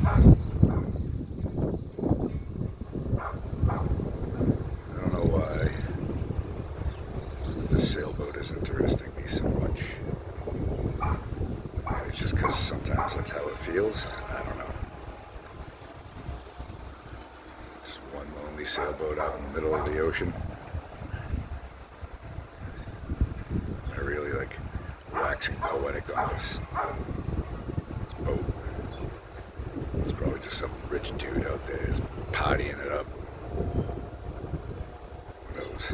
I don't know why this sailboat is interesting me so much. Maybe it's just because sometimes that's how it feels. I don't know. Just one lonely sailboat out in the middle of the ocean. I really like waxing poetic on this boat. There's probably just some rich dude out there just partying it up. Who knows?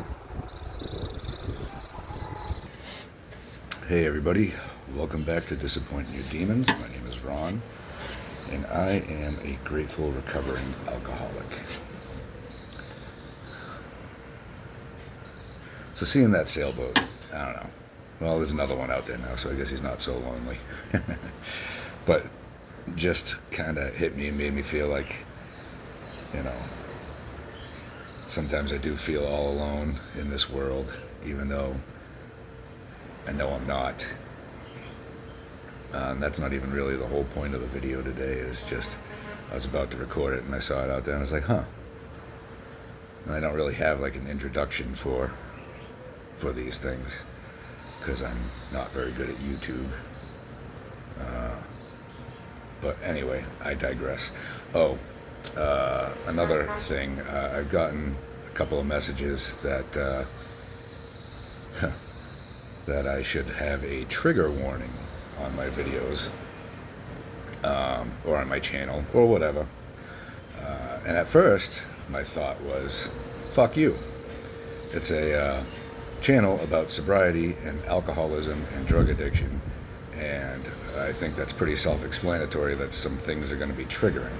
Hey everybody, welcome back to Disappointing Your Demons. My name is Ron, and I am a grateful recovering alcoholic. So seeing that sailboat, I don't know. Well, there's another one out there now, so I guess he's not so lonely. But just kind of hit me and made me feel like, sometimes I do feel all alone in this world, even though I know I'm not. That's not even really the whole point of the video today. Is just I was about to record it and I saw it out there and I was like, huh. And I don't really have like an introduction for these things because I'm not very good at YouTube. But anyway, I digress. Another thing, I've gotten a couple of messages that that I should have a trigger warning on my videos, or on my channel, or whatever. And at first, my thought was, fuck you. It's a channel about sobriety and alcoholism and drug addiction. And I think that's pretty self-explanatory that some things are going to be triggering.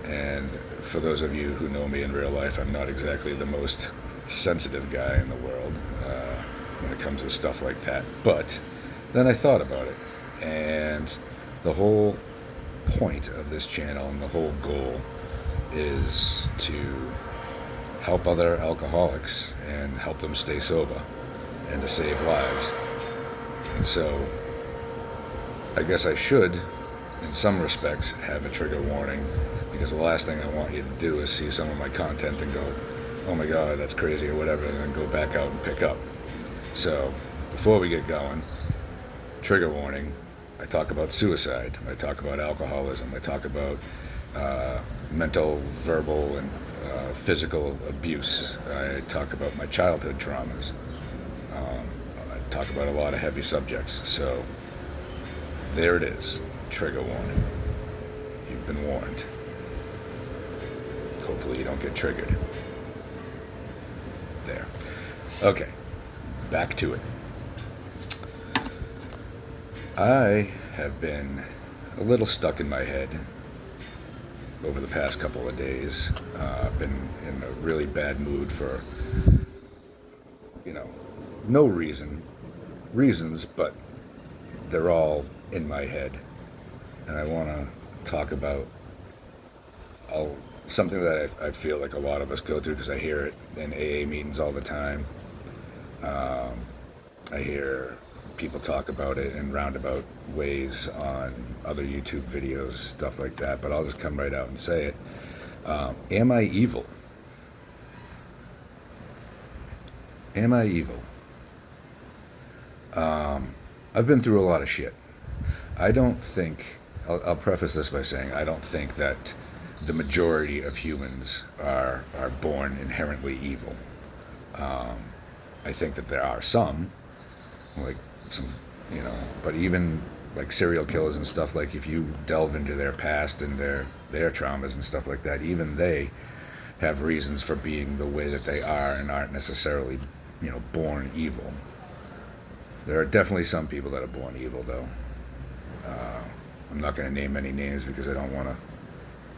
And for those of you who know me in real life, I'm not exactly the most sensitive guy in the world when it comes to stuff like that. But then I thought about it, and the whole point of this channel and the whole goal is to help other alcoholics and help them stay sober and to save lives. And so I guess I should, in some respects, have a trigger warning, because the last thing I want you to do is see some of my content and go, oh my god, that's crazy or whatever, and then go back out and pick up. So before we get going, trigger warning, I talk about suicide, I talk about alcoholism, I talk about mental, verbal, and physical abuse. I talk about my childhood traumas. I talk about a lot of heavy subjects. So there it is, trigger warning. You've been warned. Hopefully you don't get triggered. There. Okay, back to it. I have been a little stuck in my head over the past couple of days. I've been in a really bad mood for, no reasons, but they're all in my head. And I want to talk about something that I feel like a lot of us go through, because I hear it in AA meetings all the time. I hear people talk about it in roundabout ways on other YouTube videos, stuff like that, but I'll just come right out and say it. Am I evil? Am I evil? I've been through a lot of shit. I don't think, I'll preface this by saying, I don't think that the majority of humans are born inherently evil. I think that there are some, like some, but even like serial killers and stuff, like if you delve into their past and their traumas and stuff like that, even they have reasons for being the way that they are and aren't necessarily, born evil. There are definitely some people that are born evil, though. I'm not going to name any names because I don't want to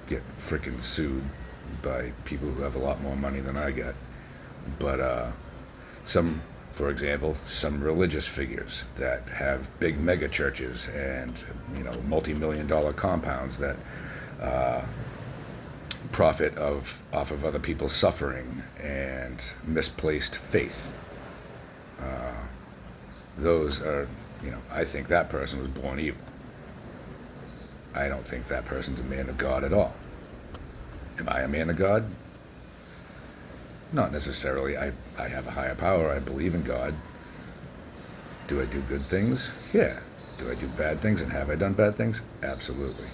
get freaking sued by people who have a lot more money than I get. But for example, some religious figures that have big mega churches and multi-million-dollar compounds that profit off of other people's suffering and misplaced faith. Those are, I think that person was born evil. I don't think that person's a man of God at all. Am I a man of God? Not necessarily. I have a higher power. I believe in God. Do I do good things? Yeah. Do I do bad things, and have I done bad things? Absolutely.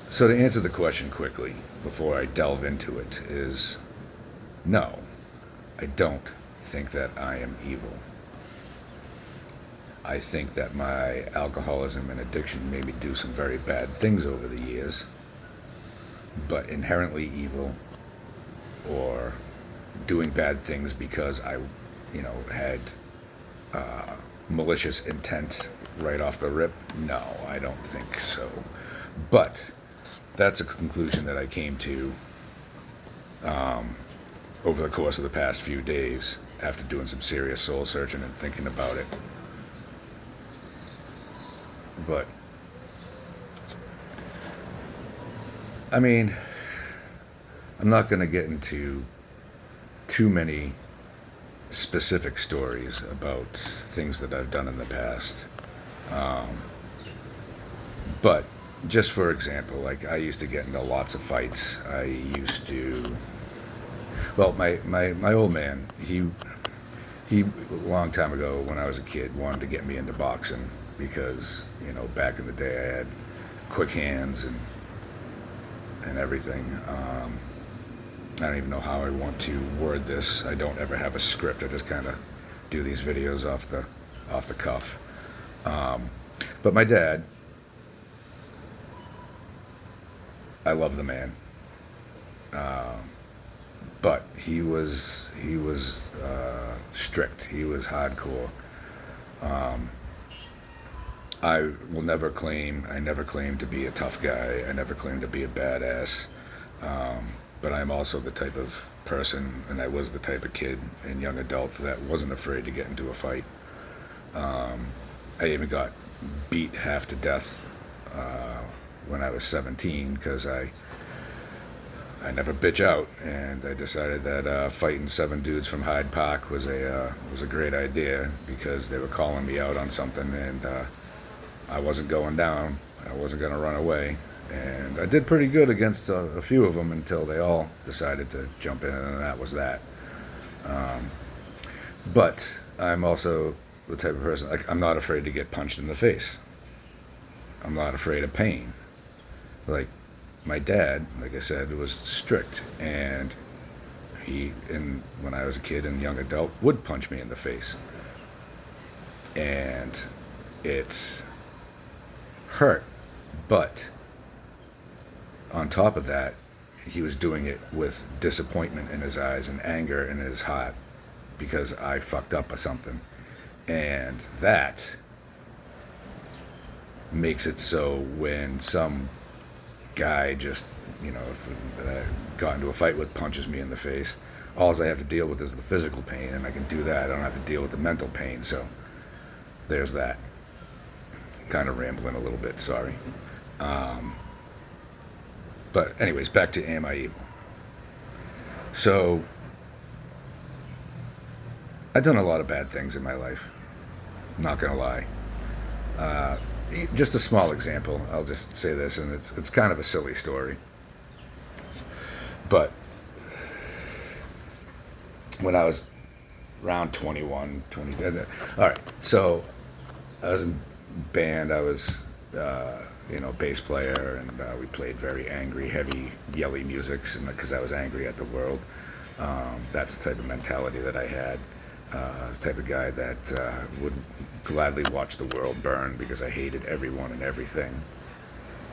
So to answer the question quickly, before I delve into it, is no, I don't think that I am evil. I think that my alcoholism and addiction made me do some very bad things over the years, but inherently evil or doing bad things because I, had malicious intent right off the rip. No, I don't think so. But that's a conclusion that I came to over the course of the past few days after doing some serious soul searching and thinking about it. But I mean, I'm not going to get into too many specific stories about things that I've done in the past. But just for example, like I used to get into lots of fights. I used to, well, my old man, he a long time ago when I was a kid wanted to get me into boxing because, back in the day I had quick hands and everything. I don't even know how I want to word this. I don't ever have a script. I just kind of do these videos off the cuff. But my dad, I love the man, but he was strict. He was hardcore. I never claimed to be a tough guy. I never claimed to be a badass. But I'm also the type of person, and I was the type of kid and young adult that wasn't afraid to get into a fight. I even got beat half to death when I was 17 because I never bitch out, and I decided that fighting 7 dudes from Hyde Park was a great idea because they were calling me out on something, and I wasn't going down. I wasn't going to run away. And I did pretty good against a few of them until they all decided to jump in, and that was that. But I'm also the type of person, like, I'm not afraid to get punched in the face. I'm not afraid of pain. Like, my dad, like I said, was strict, and when I was a kid and young adult, would punch me in the face. And it hurt, but on top of that, he was doing it with disappointment in his eyes and anger in his heart because I fucked up or something. And that makes it so when some guy just, got into a fight with, punches me in the face, all I have to deal with is the physical pain, and I can do that. I don't have to deal with the mental pain. So there's that. Kind of rambling a little bit, sorry. But anyways, back to Am I Evil? So, I've done a lot of bad things in my life. Not gonna lie. Just a small example. I'll just say this, and it's kind of a silly story. But when I was around 21, 20, all right. So I was in band. I was bass player, and we played very angry, heavy, yelly musics, and because I was angry at the world. That's the type of mentality that I had. The type of guy that would gladly watch the world burn because I hated everyone and everything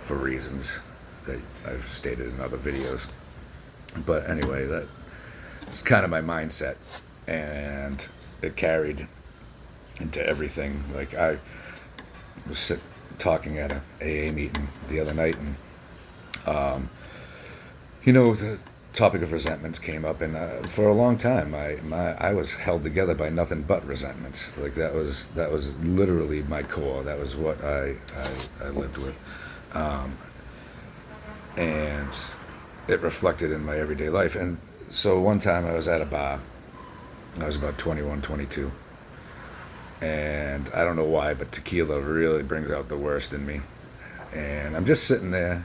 for reasons that I've stated in other videos. But anyway, that's kind of my mindset, and it carried into everything. Like, I was talking at a AA meeting the other night, and the topic of resentments came up, and for a long time I was held together by nothing but resentments. Like, that was literally my core. That was what I lived with, and it reflected in my everyday life. And so one time I was at a bar. I was about 21, 22, And I don't know why, but tequila really brings out the worst in me. And I'm just sitting there,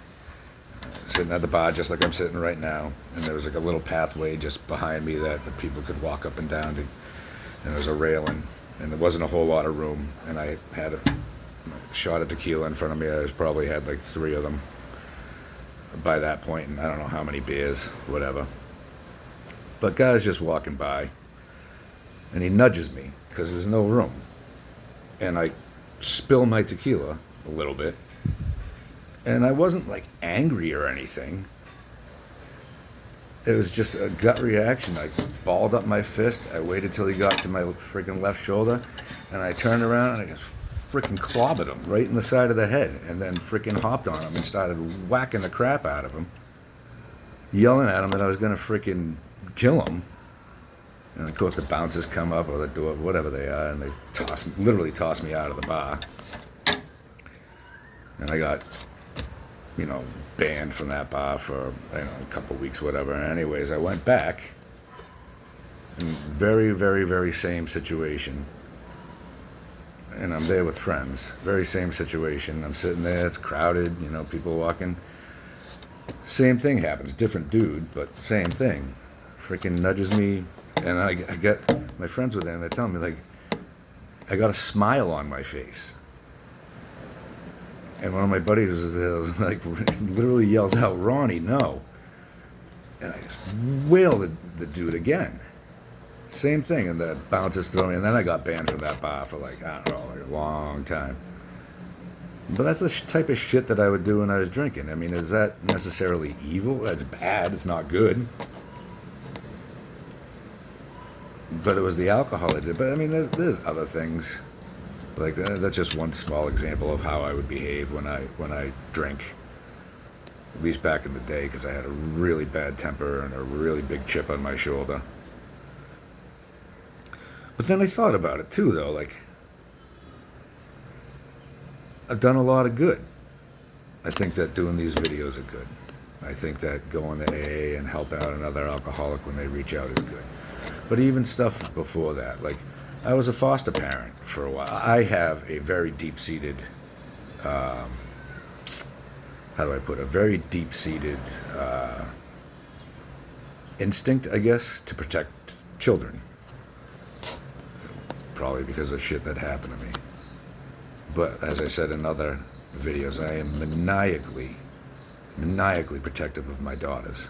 sitting at the bar just like I'm sitting right now. And there was like a little pathway just behind me that the people could walk up and down to. And there was a railing, and there wasn't a whole lot of room. And I had a shot of tequila in front of me. I probably had like 3 of them by that point, and I don't know how many beers, whatever. But guy's just walking by, and he nudges me because there's no room. And I spill my tequila a little bit. And I wasn't like angry or anything. It was just a gut reaction. I balled up my fist. I waited till he got to my freaking left shoulder. And I turned around and I just freaking clobbered him right in the side of the head. And then freaking hopped on him and started whacking the crap out of him. Yelling at him that I was going to freaking kill him. And of course the bouncers come up, or the door, whatever they are, and they literally toss me out of the bar. And I got, banned from that bar for, a couple weeks, whatever. And anyways, I went back. And very, very, very same situation. And I'm there with friends. Very same situation. I'm sitting there, it's crowded, people walking. Same thing happens, different dude, but same thing. Freaking nudges me. And I get my friends with it, and they tell me, like, I got a smile on my face. And one of my buddies is like, literally yells out, "Ronnie, no." And I just wail the dude again. Same thing, and the bouncers throw me, and then I got banned from that bar for like a long time. But that's the type of shit that I would do when I was drinking. I mean, is that necessarily evil? That's bad. It's not good. But it was the alcohol I did. But I mean, there's other things. Like that's just one small example of how I would behave when I drink. At least back in the day, because I had a really bad temper and a really big chip on my shoulder. But then I thought about it too, though. Like, I've done a lot of good. I think that doing these videos are good. I think that going to AA and help out another alcoholic when they reach out is good. But even stuff before that, like, I was a foster parent for a while. I have a very deep-seated, how do I put it, a very deep-seated instinct, I guess, to protect children. Probably because of shit that happened to me. But as I said in other videos, I am maniacally protective of my daughters.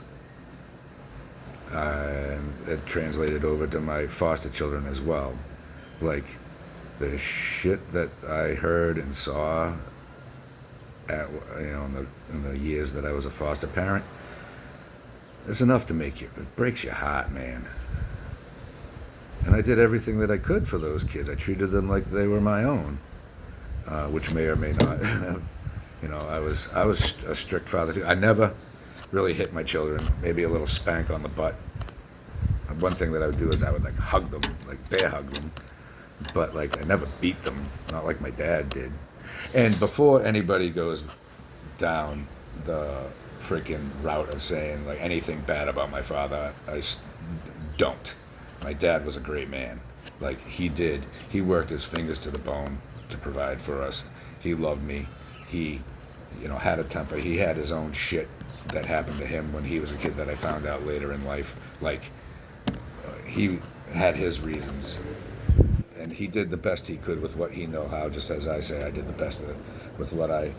And it translated over to my foster children as well. Like, the shit that I heard and saw at, in the years that I was a foster parent, it's enough to it breaks your heart, man. And I did everything that I could for those kids. I treated them like they were my own, which may or may not. I was a strict father too. I never really hit my children. Maybe a little spank on the butt. One thing that I would do is I would like hug them, like bear hug them. But like I never beat them, not like my dad did. And before anybody goes down the freaking route of saying like anything bad about my father, I don't. My dad was a great man. Like he worked his fingers to the bone to provide for us. He loved me. He, had a temper. He had his own shit that happened to him when he was a kid that I found out later in life. Like he had his reasons. And he did the best he could with what he knew how, just as I say, I did the best with what I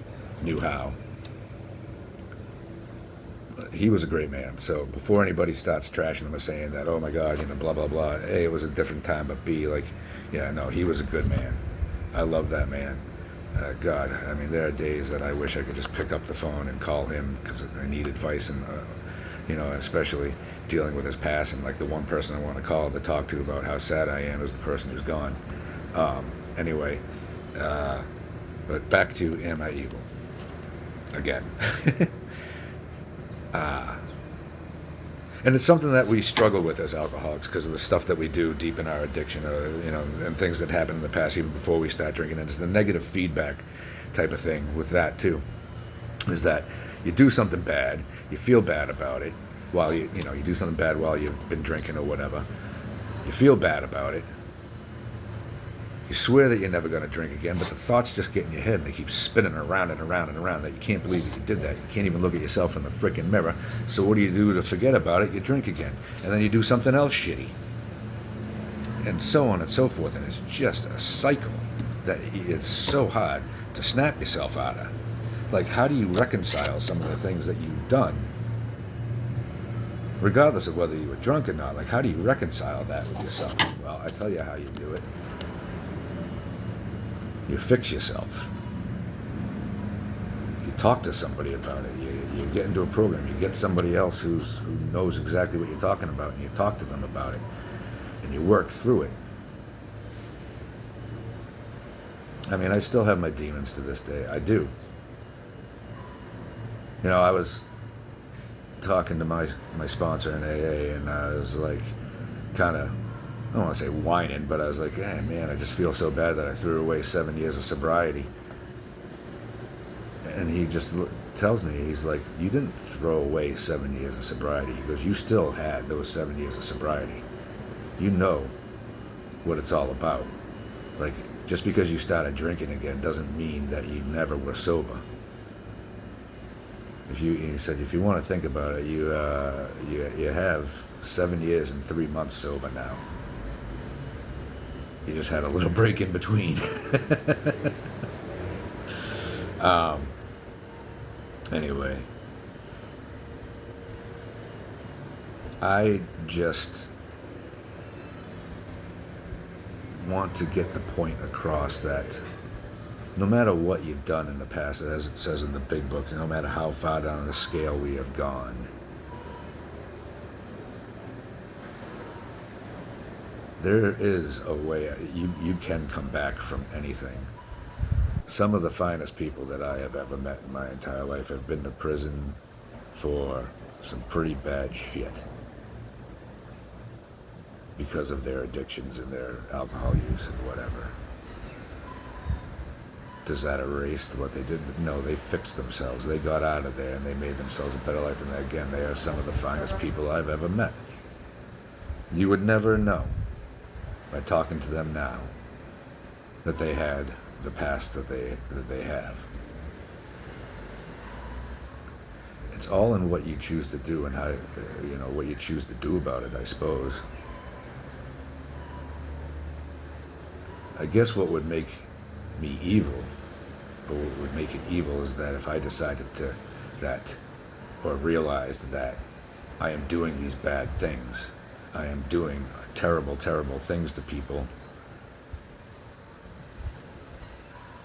knew how. But he was a great man. So before anybody starts trashing him or saying that, oh my God, blah, blah, blah, A, it was a different time, but B, like, yeah, no, he was a good man. I love that man. God, I mean, there are days that I wish I could just pick up the phone and call him because I need advice and, especially dealing with his passing. Like the one person I want to call to talk to about how sad I am is the person who's gone. Anyway, but back to Am I Evil? Again. And it's something that we struggle with as alcoholics because of the stuff that we do deep in our addiction, or, and things that happen in the past even before we start drinking. And it's the negative feedback type of thing with that too, is that you do something bad, you feel bad about it while you do something bad while you've been drinking or whatever. You feel bad about it. You swear that you're never going to drink again, but the thoughts just get in your head and they keep spinning around and around and around that you can't believe that you did that. You can't even look at yourself in the freaking mirror. So what do you do to forget about it? You drink again. And then you do something else shitty. And so on and so forth. And it's just a cycle that it's so hard to snap yourself out of. Like, how do you reconcile some of the things that you've done? Regardless of whether you were drunk or not, like, how do you reconcile that with yourself? Well, I tell you how you do it. You fix yourself. You talk to somebody about it. You get into a program. You get somebody else who knows exactly what you're talking about, and you talk to them about it, and you work through it. I mean, I still have my demons to this day. I do. You know, I was talking to my sponsor in AA, and I was like, kind of, I don't want to say whining, but I was like, hey man, I just feel so bad that I threw away 7 years of sobriety. And he just tells me, he's like, you didn't throw away 7 years of sobriety. He goes, you still had those 7 years of sobriety. You know what it's all about. Like, just because you started drinking again doesn't mean that you never were sober. He said, if you want to think about it, you have 7 years and 3 months sober now. You just had a little break in between. Anyway, I just want to get the point across that no matter what you've done in the past, as it says in the big book, no matter how far down the scale we have gone, there is a way. You can come back from anything. Some of the finest people that I have ever met in my entire life have been to prison for some pretty bad shit because of their addictions and their alcohol use and whatever. Does that erase what they did? No, they fixed themselves. They got out of there and they made themselves a better life. And again, they are some of the finest people I've ever met. You would never know by talking to them now that they had the past that they have. It's all in what you choose to do and how, what you choose to do about it, I suppose. I guess what would make me evil, or what would make it evil, is that if I decided or realized that I am doing these bad things, I am doing terrible, terrible things to people,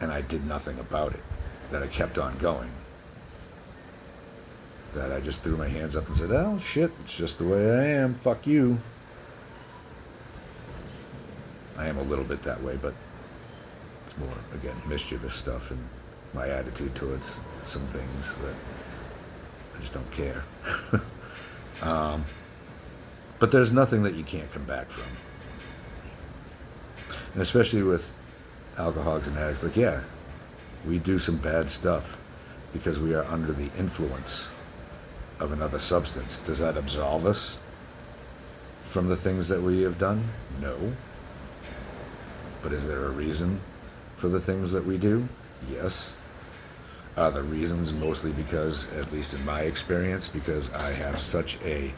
and I did nothing about it, that I kept on going, that I just threw my hands up and said, oh shit, it's just the way I am, fuck you. I am a little bit that way, but it's more, again, mischievous stuff and my attitude towards some things that I just don't care. But there's nothing that you can't come back from. And especially with alcoholics and addicts, like, yeah, we do some bad stuff because we are under the influence of another substance. Does that absolve us from the things that we have done? No. But is there a reason for the things that we do? Yes. Are the reasons mostly because, at least in my experience, because I have such a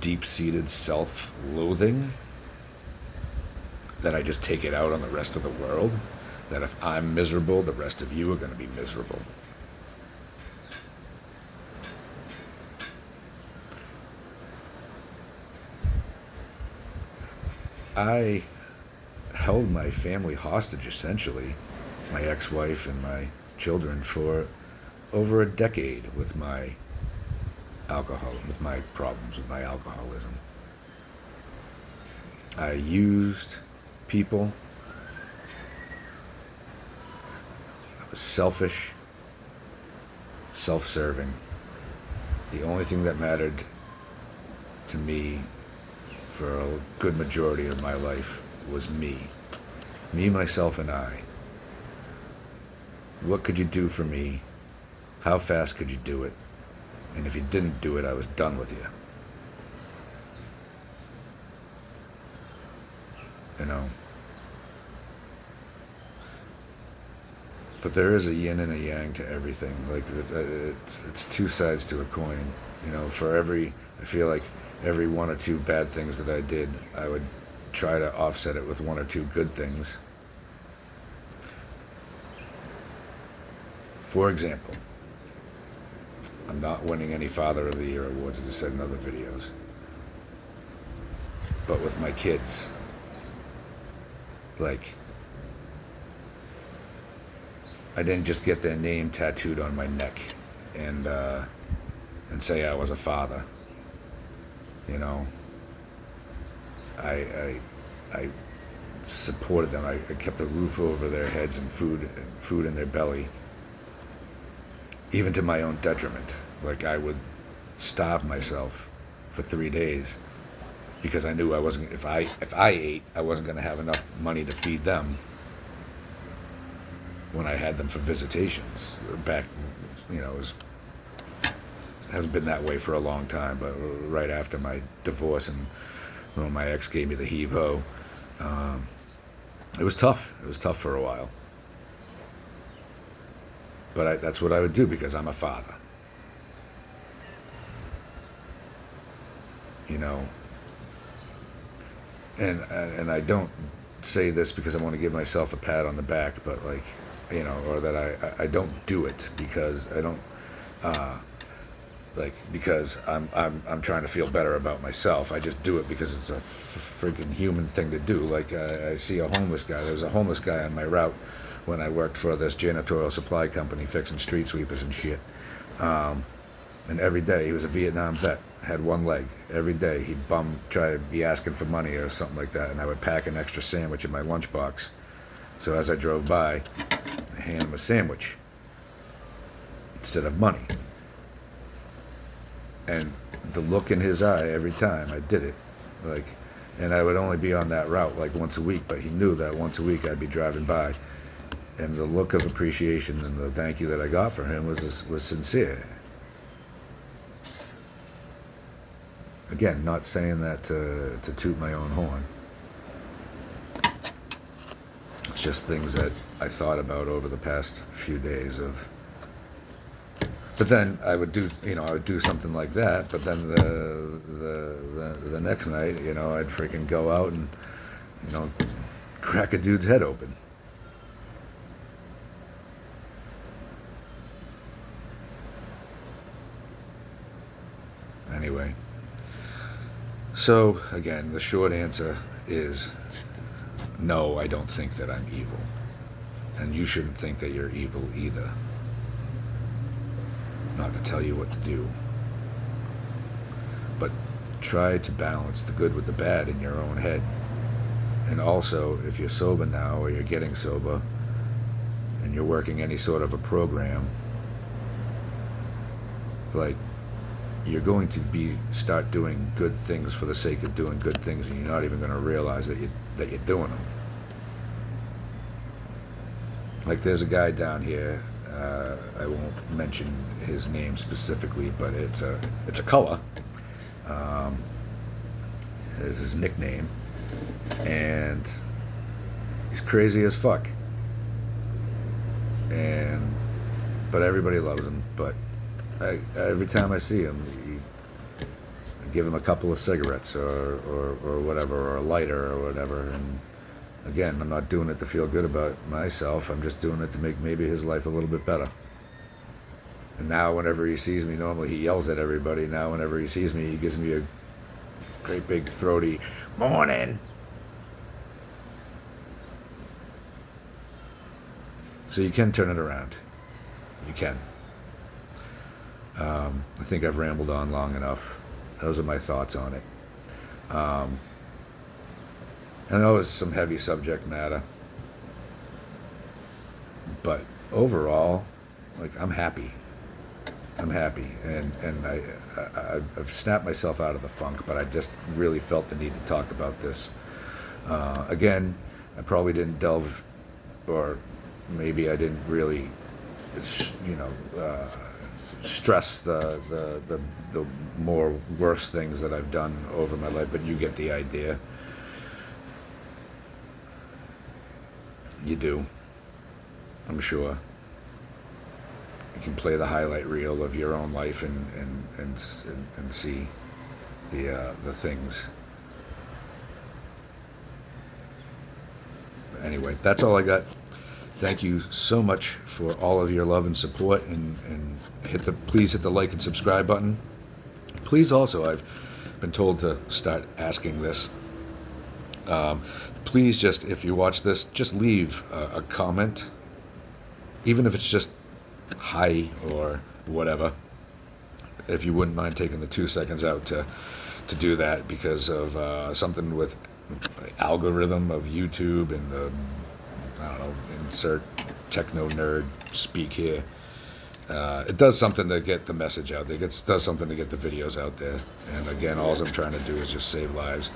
deep-seated self-loathing that I just take it out on the rest of the world? That if I'm miserable, the rest of you are going to be miserable. I held my family hostage, essentially, my ex-wife and my children, for over a decade with my alcohol, with my problems with my alcoholism. I used people. I was selfish, self-serving. The only thing that mattered to me for a good majority of my life was me, myself, and I. What could you do for me? How fast could you do it? And if you didn't do it, I was done with you. You know, But there is a yin and a yang to everything. Like it's two sides to a coin. You know, for every, I feel like every one or two bad things that I did, I would try to offset it with one or two good things. For example, I'm not winning any Father of the Year awards, as I said in other videos. But with my kids, like, I didn't just get their name tattooed on my neck and say I was a father. You know, I supported them. I kept a roof over their heads and food in their belly, even to my own detriment. Like, I would starve myself for 3 days because I knew I wasn't. If I ate, I wasn't going to have enough money to feed them when I had them for visitations. Back, you know, hasn't been that way for a long time, but right after my divorce and when my ex gave me the heave-ho, it was tough. It was tough for a while. But that's what I would do because I'm a father. You know, and I don't say this because I want to give myself a pat on the back, but like, you know, or that I don't do it because I don't because I'm trying to feel better about myself. I just do it because it's a freaking human thing to do. Like, I see a homeless guy. There was a homeless guy on my route when I worked for this janitorial supply company fixing street sweepers and shit. And every day, he was a Vietnam vet, had one leg. Every day he'd try to be asking for money or something like that, and I would pack an extra sandwich in my lunchbox. So as I drove by, I hand him a sandwich instead of money. And the look in his eye every time I did it, like, and I would only be on that route like once a week, but he knew that once a week I'd be driving by, and the look of appreciation and the thank you that I got from him was sincere. Again, not saying that to toot my own horn. It's just things that I thought about over the past few days of. But then I would do, you know, I would do something like that. But then the next night, you know, I'd freaking go out and, you know, crack a dude's head open. Anyway. So, again, the short answer is no, I don't think that I'm evil. And you shouldn't think that you're evil either. Not to tell you what to do. But try to balance the good with the bad in your own head. And also, if you're sober now or you're getting sober and you're working any sort of a program, like, you're going to start doing good things for the sake of doing good things, and you're not even going to realize that you're doing them. Like, there's a guy down here. I won't mention his name specifically, but it's a color. Is his nickname, and he's crazy as fuck. But everybody loves him. But every time I see him, I give him a couple of cigarettes or whatever, or a lighter or whatever. And again, I'm not doing it to feel good about myself. I'm just doing it to make maybe his life a little bit better. And now whenever he sees me, normally he yells at everybody. Now whenever he sees me, he gives me a great big throaty morning. So you can turn it around. You can. I think I've rambled on long enough. Those are my thoughts on it. I know it's some heavy subject matter, but overall, like, I'm happy. I'm happy, and I've snapped myself out of the funk, but I just really felt the need to talk about this. Again, I probably didn't delve, or maybe I didn't really, stress the more worse things that I've done over my life, but you get the idea. You do, I'm sure. you can play the highlight reel of your own life and see the things. Anyway, that's all I got. Thank you so much for all of your love and support, and please hit the like and subscribe button. Please also, I've been told to start asking this. Please just, if you watch this, just leave a comment, even if it's just hi or whatever. If you wouldn't mind taking the 2 seconds out to do that, because of something with algorithm of YouTube and the, I don't know, insert techno nerd speak here. It does something to get the message out there. It does something to get the videos out there. And again, all I'm trying to do is just save lives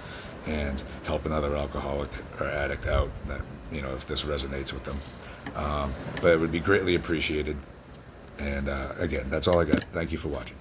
and help another alcoholic or addict out, that, if this resonates with them. But it would be greatly appreciated. And again, that's all I got. Thank you for watching.